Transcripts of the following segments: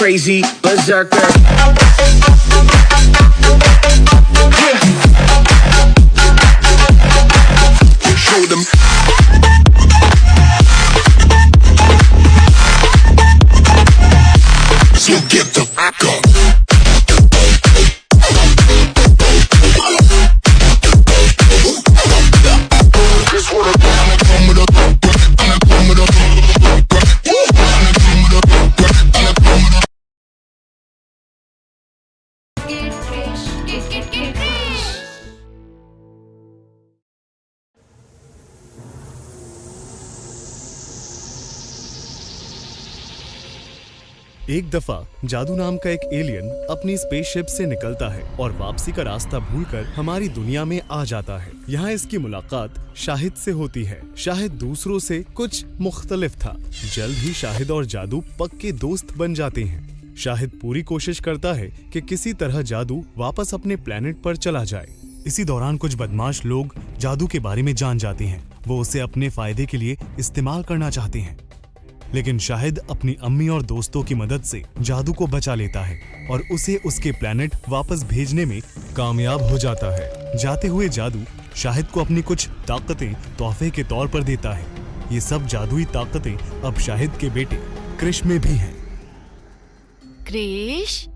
crazy berserker. Show them. So get the fuck up. एक दफा जादू नाम का एक एलियन अपनी स्पेसशिप से निकलता है और वापसी का रास्ता भूलकर हमारी दुनिया में आ जाता है। यहाँ इसकी मुलाकात शाहिद से होती है। शाहिद दूसरों से कुछ मुख्तलिफ था। जल्द ही शाहिद और जादू पक्के दोस्त बन जाते हैं। शाहिद पूरी कोशिश करता है कि किसी तरह जादू वापस अपने प्लेनेट पर चला जाए। इसी दौरान कुछ बदमाश लोग जादू के बारे में जान जाते हैं। वो उसे अपने फायदे के लिए इस्तेमाल करना चाहते हैं, लेकिन शाहिद अपनी अम्मी और दोस्तों की मदद से जादू को बचा लेता है और उसे उसके प्लेनेट वापस भेजने में कामयाब हो जाता है। जाते हुए जादू शाहिद को अपनी कुछ ताकतें तोहफे के तौर पर देता है। ये सब जादुई ताकतें अब शाहिद के बेटे क्रिश में भी हैं। क्रिश,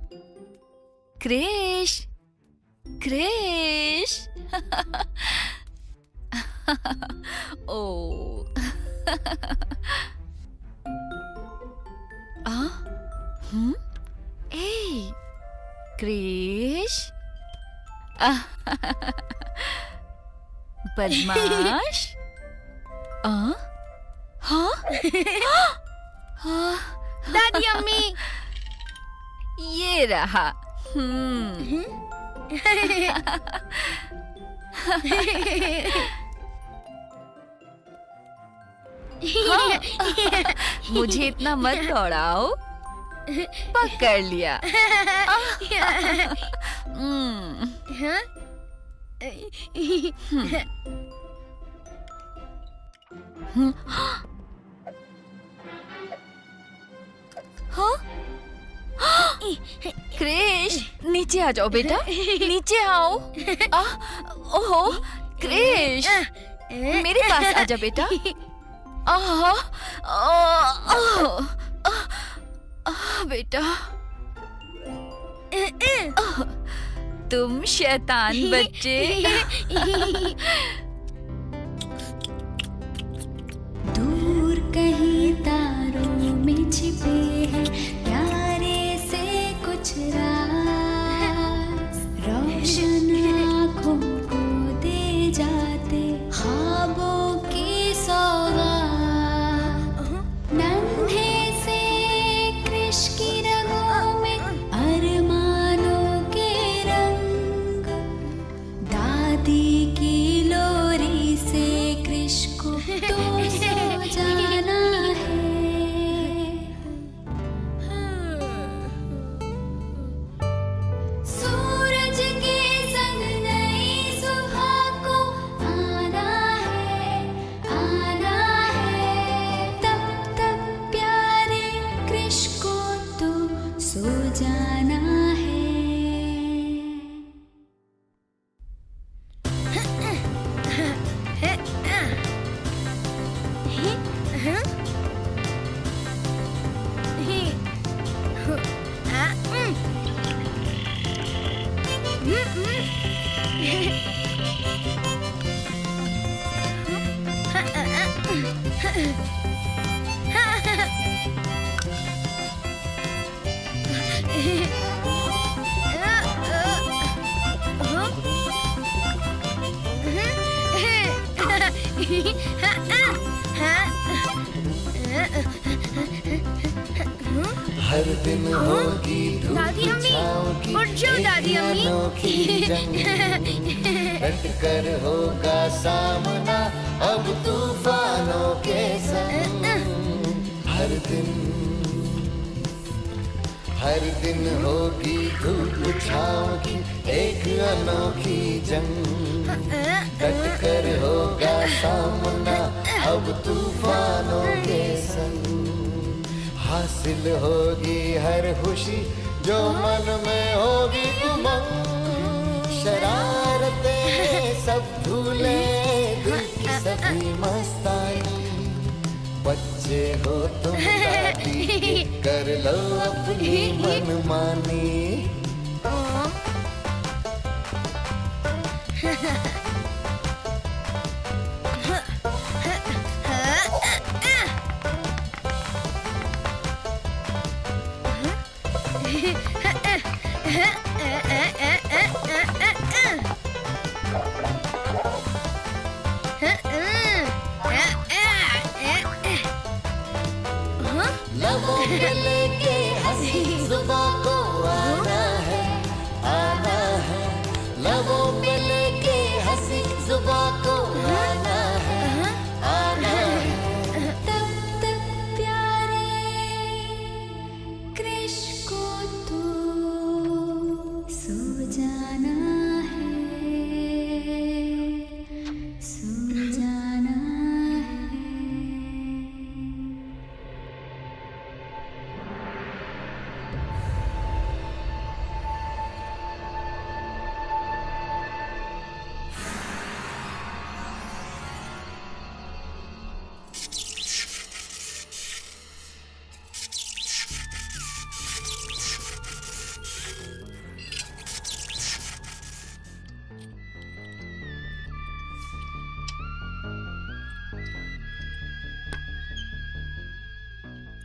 क्रिश, क्रिश। ओ। Hey, क्रिश। बदमाश। हाँ? दादी अम्मी। ये रहा। मुझे इतना मत दौड़ाओ। पकड़ लिया। क्रिश, नीचे आ जाओ बेटा, नीचे आओ। ओहो क्रिश, मेरे पास आजा बेटा। बेटा, तुम शैतान बच्चे। दूर कहीं तारों में छिपे हैं प्यारे से कुछ राज, रोशन आँखों को दे जाते ख्वाबों की सौगात। नन्हे से क्रिश की रगों में अरमानों के रंग, दादी की लोरी से क्रिश को तो सो जाना है। सूरज के संग नई सुबह को आना है, आना है। तब तक प्यारे क्रिश को तो सो जाना है। हर दिन होगी धूप दादी अम्मी, छाओगी, उठ जाओ दादी अम्मी। अनोखी जंग, डट कर होगा सामना अब तूफानों के संग। हर दिन होगी धूप छाओगी, एक अनोखी जंग, डट कर होगा सामना अब तूफानों के संग। हासिल होगी हर खुशी जो मन में होगी उमंग। शरारतें सब भूले दिल की सभी मस्तानी। बच्चे हो तुम दादी कर लो अपनी मनमानी। लबों पे लेके हंसी जुबां को आना है, आना है। लबों पे लेके हंसी जुबां को आना है, आना है। तब तक प्यारे कृष को तो सो जाना है, सो जाना है।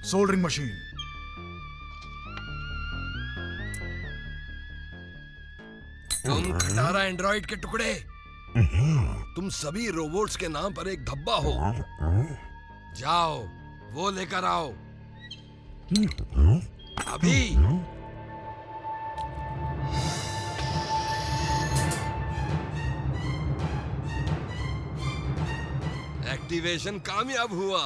Soldering machine. तुम खटारा एंड्रॉइड के टुकड़े, तुम सभी रोबोट्स के नाम पर एक धब्बा हो। जाओ वो लेकर आओ अभी। एक्टिवेशन कामयाब हुआ।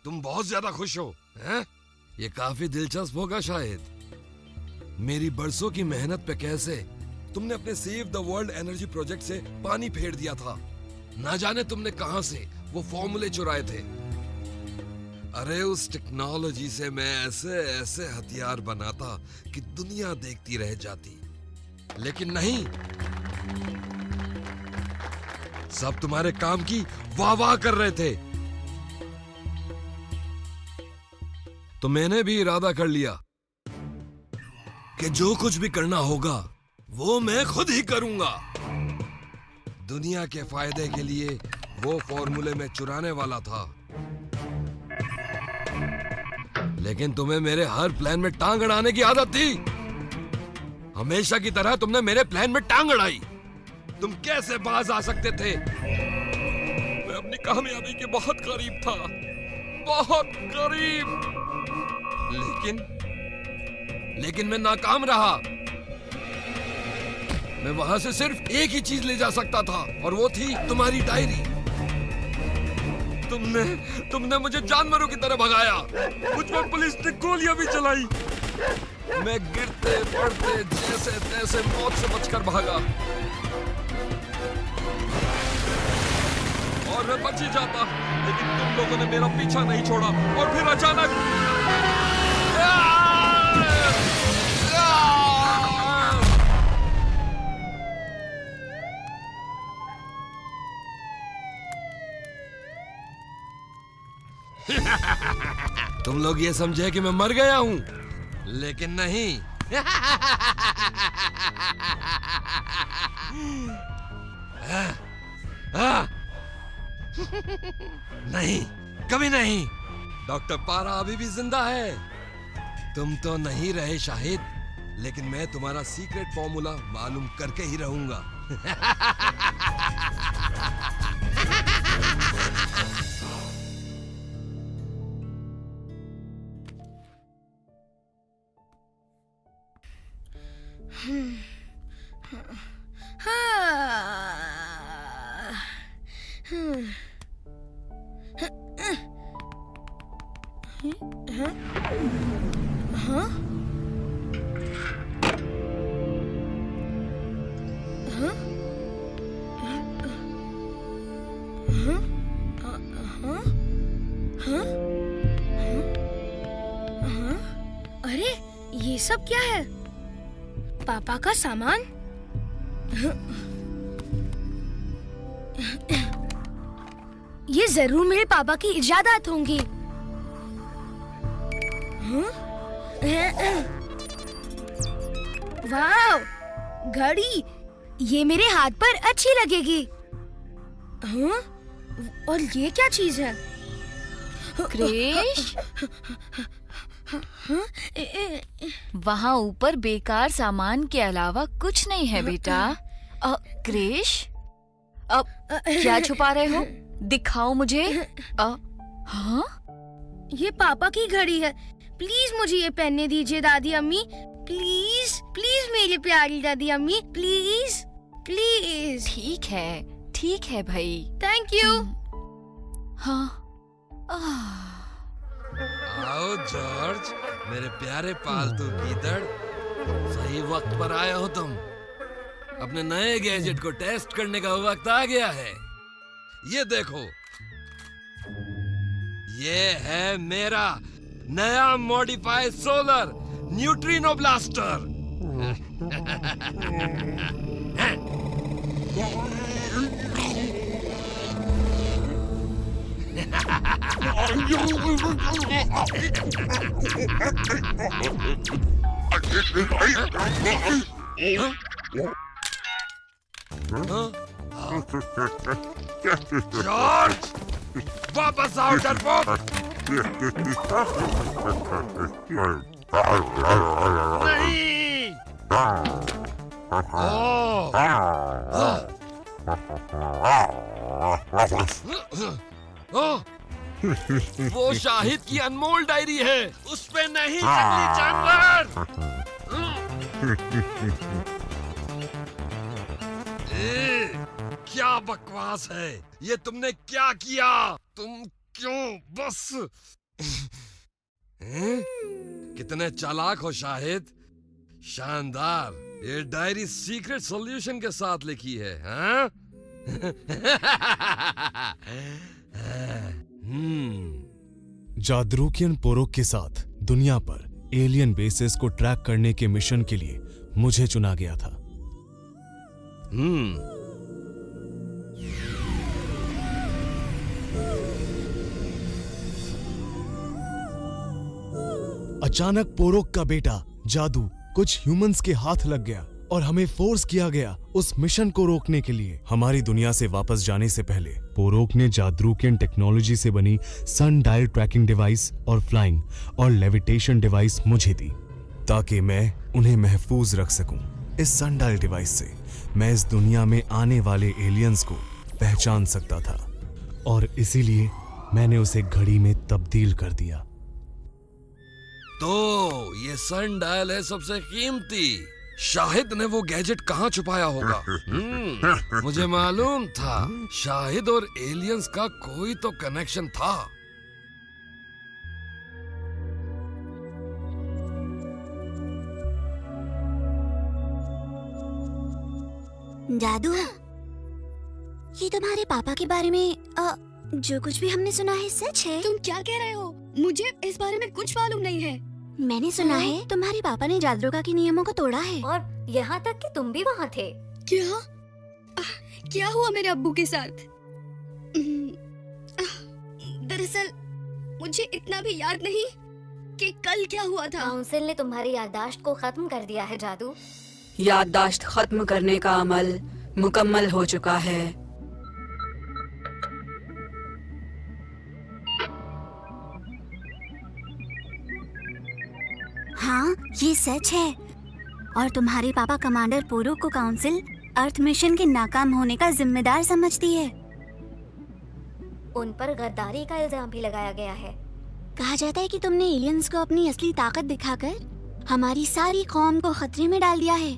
तुम बहुत ज्यादा खुश हो, हैं? ये काफी दिलचस्प होगा शायद। मेरी बरसों की मेहनत पे कैसे तुमने अपने save the world energy project से पानी फेर दिया था। ना जाने तुमने कहां से वो फॉर्मूले चुराए थे। अरे उस टेक्नोलॉजी से मैं ऐसे ऐसे हथियार बनाता कि दुनिया देखती रह जाती, लेकिन नहीं, सब तुम्हारे काम की वाह वाह कर रहे थे। तो मैंने भी इरादा कर लिया कि जो कुछ भी करना होगा वो मैं खुद ही करूंगा। दुनिया के फायदे के लिए वो फॉर्मूले में चुराने वाला था, लेकिन तुम्हें मेरे हर प्लान में टांग अड़ाने की आदत थी। हमेशा की तरह तुमने मेरे प्लान में टांग अड़ाई। तुम कैसे बाज आ सकते थे? मैं अपनी कामयाबी के बहुत करीब था, बहुत करीब, लेकिन मैं नाकाम रहा। मैं वहां से सिर्फ एक ही चीज ले जा सकता था, और वो थी तुम्हारी डायरी। तुमने मुझे जानवरों की तरह भगाया। मुझ पर पुलिस ने गोलियां भी चलाई। मैं गिरते पड़ते जैसे तैसे मौत से बचकर भागा, और मैं बच ही जाता, लेकिन तुम लोगों ने मेरा पीछा नहीं छोड़ा। और फिर अचानक तुम लोग ये समझे कि मैं मर गया हूं, लेकिन नहीं। नहीं, कभी नहीं। डॉक्टर पारा अभी भी जिंदा है। तुम तो नहीं रहे शाहिद, लेकिन मैं तुम्हारा सीक्रेट फॉर्मूला मालूम करके ही रहूंगा। ये सब क्या है? पापा का सामान? ये जरूर मेरे पापा की इजाजत होंगी। वाह, घड़ी! ये मेरे हाथ पर अच्छी लगेगी। हाँ? और ये क्या चीज है? क्रिश, वहाँ ऊपर बेकार सामान के अलावा कुछ नहीं है बेटा। क्रिश, क्या छुपा रहे हो? दिखाओ मुझे। हाँ? ये पापा की घड़ी है। प्लीज मुझे ये पहनने दीजिए दादी अम्मी। प्लीज प्लीज मेरी प्यारी दादी अम्मी, प्लीज प्लीज। ठीक है भाई। Thank you. हाँ। आओ जॉर्ज, मेरे प्यारे पालतू गीदड़, सही वक्त पर आए हो तुम। अपने नए गैजेट को टेस्ट करने का वक्त आ गया है। ये देखो, ये है मेरा नया modified solar neutrino blaster. George, वापस आओ डरपोक। नहीं। वो शाहिद की अनमोल डायरी है, उस पे नहीं जंगली जानवर। क्या बकवास है ये, तुमने क्या किया? तुम क्यों बस कितने चालाक हो शाहिद, शानदार। ये डायरी सीक्रेट सॉल्यूशन के साथ लिखी है। हाँ? जादरूकियन पोरोक के साथ दुनिया पर एलियन बेसेस को ट्रैक करने के मिशन के लिए मुझे चुना गया था। अचानक पोरोक का बेटा जादू कुछ ह्यूमंस के हाथ लग गया और हमें फोर्स किया गया उस मिशन को रोकने के लिए। हमारी दुनिया से वापस जाने से पहले पोरोक ने जादरूकियन टेक्नोलॉजी से बनी सन डायल ट्रैकिंग डिवाइस और फ्लाइंग और लेविटेशन डिवाइस मुझे दी, ताकि मैं उन्हें महफूज रख सकूं। इस सन डायल डिवाइस से मैं इस दुनिया में आने वाले एलियंस को पहचान सकता था और इसीलिए मैंने उसे घड़ी में तब्दील कर दिया। तो ये सन डायल है सबसे कीमती। शाहिद ने वो गैजेट कहाँ छुपाया होगा? मुझे मालूम था शाहिद और एलियंस का कोई तो कनेक्शन था। जादू, ये तुम्हारे पापा के बारे में जो कुछ भी हमने सुना है सच है? तुम क्या कह रहे हो? मुझे इस बारे में कुछ मालूम नहीं है। मैंने सुना है तुम्हारे पापा ने जादरूका के नियमों को तोड़ा है। और यहाँ तक कि तुम भी वहाँ थे। क्या? क्या हुआ मेरे अब्बू के साथ? दरअसल मुझे इतना भी याद नहीं कि कल क्या हुआ था। काउंसिल ने तुम्हारी याददाश्त को खत्म कर दिया है जादू। याददाश्त खत्म करने का अमल मुकम्मल हो चुका है। हाँ, ये सच है। और तुम्हारे पापा कमांडर पोरोक को काउंसिल अर्थ मिशन के नाकाम होने का जिम्मेदार समझती है। उन पर गद्दारी का इल्जाम भी लगाया गया है। कहा जाता है कि तुमने एलियंस को अपनी असली ताकत दिखाकर हमारी सारी कौम को खतरे में डाल दिया है।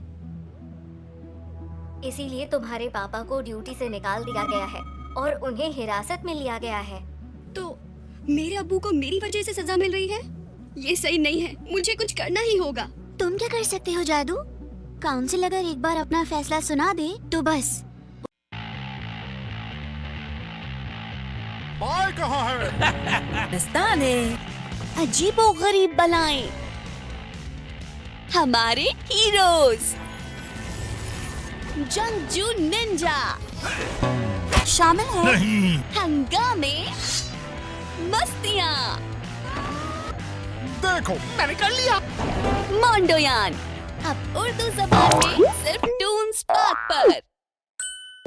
इसीलिए तुम्हारे पापा को ड्यूटी से निकाल दिया गया है और उन्हें हिरासत में लिया गया है। तो मेरे अब्बू को मेरी वजह से सजा मिल रही है? ये सही नहीं है, मुझे कुछ करना ही होगा। तुम क्या कर सकते हो जादू? काउंसिल अगर एक बार अपना फैसला सुना दे तो बस। बाय कहाँ है? दस्ताने अजीबो गरीब बलाएं। हमारे हीरोज जंगजू निंजा शामिल है। नहीं। हंगामे मस्तियाँ देखो मैंने कर लिया। मोंडोयान अब उर्दू जबान में सिर्फ टून स्पार्क पर।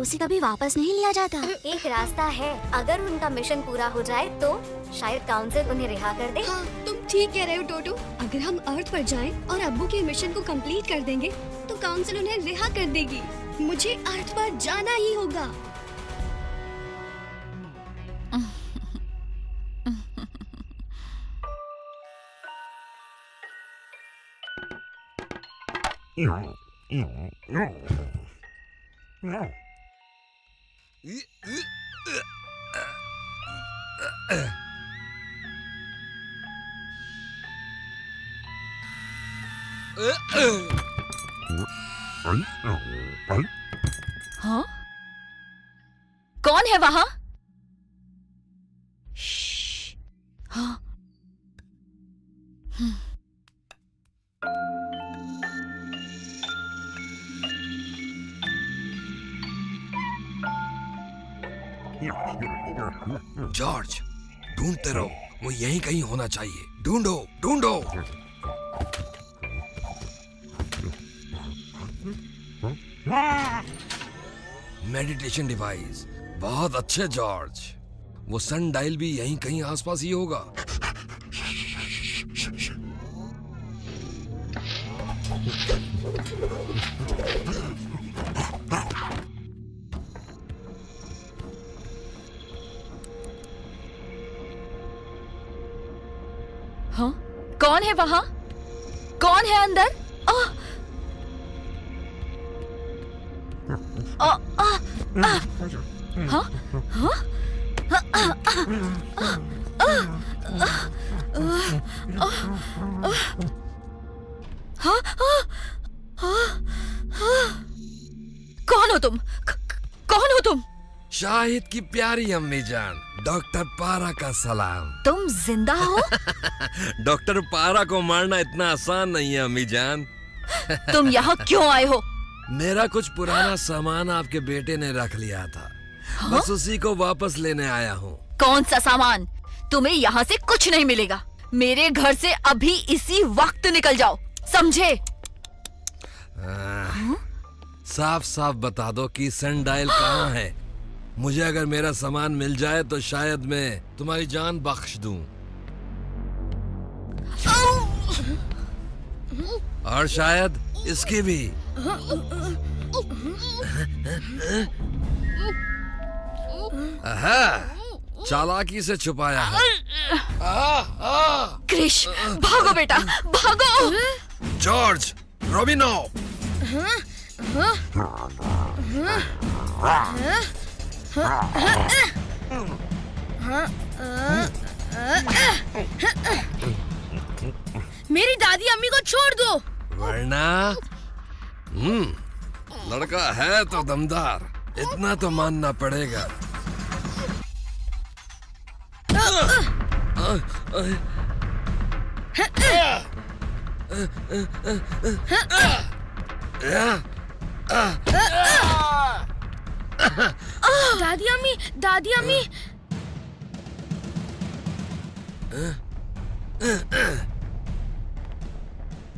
उसे कभी वापस नहीं लिया जाता। एक रास्ता है, अगर उनका मिशन पूरा हो जाए तो शायद काउंसिल उन्हें रिहा कर दे। हाँ, तुम ठीक कह रहे हो टोटो। अगर हम अर्थ पर जाएं और अब्बू के मिशन को कंप्लीट कर देंगे तो काउंसिल उन्हें रिहा कर देगी। मुझे अर्थ पर जाना ही होगा। हाँ? कौन है वहां? हाँ? जॉर्ज, ढूंढते रहो, वो यहीं कहीं होना चाहिए। ढूंढो ढूंढो। मेडिटेशन डिवाइस, बहुत अच्छे जॉर्ज। वो सन डायल भी यहीं कहीं आसपास ही होगा। हाँ? कौन है वहां? कौन है अंदर? हाँ? हाँ? कौन हो तुम? कौन हो तुम? शाहिद की प्यारी अम्मी जान, डॉक्टर पारा का सलाम। तुम जिंदा हो? डॉक्टर पारा को मारना इतना आसान नहीं है अम्मी जान। तुम यहाँ क्यों आए हो? मेरा कुछ पुराना सामान आपके बेटे ने रख लिया था। बस उसी को वापस लेने आया हूँ। कौन सा सामान? तुम्हें यहाँ से कुछ नहीं मिलेगा। मेरे घर से अभी इसी वक्त निकल जाओ, समझे? साफ साफ बता दो कि सन डायल कहाँ है। मुझे अगर मेरा सामान मिल जाए तो शायद मैं तुम्हारी जान बख्श दूं। और शायद इसकी भी। चालाकी से छुपाया है। क्रिश, भागो बेटा, भागो! जॉर्ज, रोबिनो! मेरी दादी अम्मी को छोड़ दो। वरना लड़का है तो दमदार, इतना तो मानना पड़ेगा। दादी अम्मी, दादी अम्मी।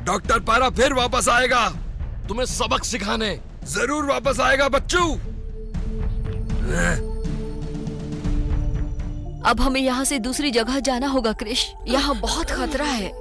डॉक्टर पारा फिर वापस आएगा, तुम्हें सबक सिखाने। जरूर वापस आएगा बच्चू। अब हमें यहाँ से दूसरी जगह जाना होगा क्रिश, यहाँ बहुत खतरा है।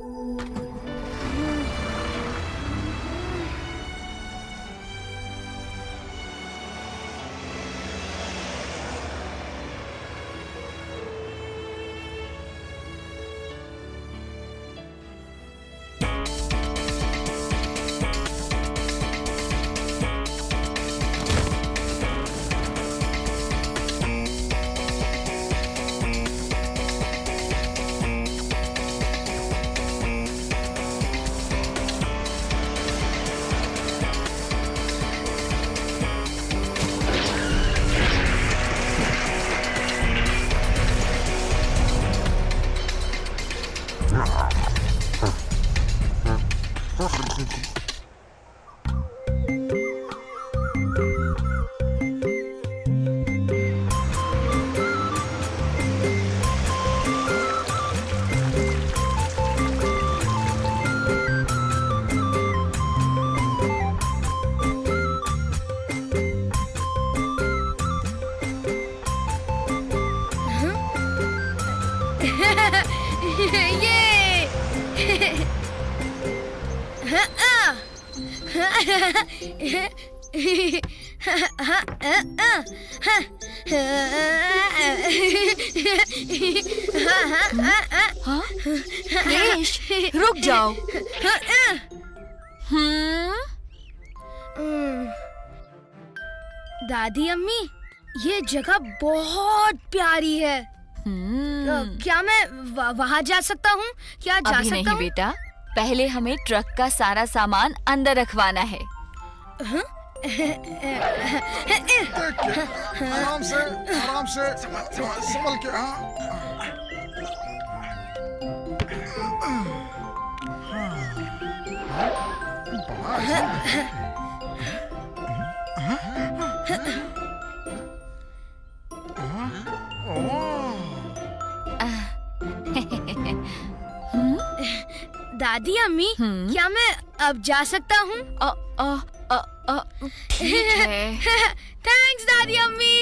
हाँ? क्रिश, रुक जाओ। दादी अम्मी, ये जगह बहुत प्यारी है। क्या मैं वहाँ जा सकता हूँ? क्या जा अभी सकता नहीं हूँ? बेटा, पहले हमें ट्रक का सारा सामान अंदर रखवाना है। आराम से संभल के। दादी अम्मी, क्या मैं अब जा सकता हूँ? ठीक है। थैंक्स दादी अम्मी।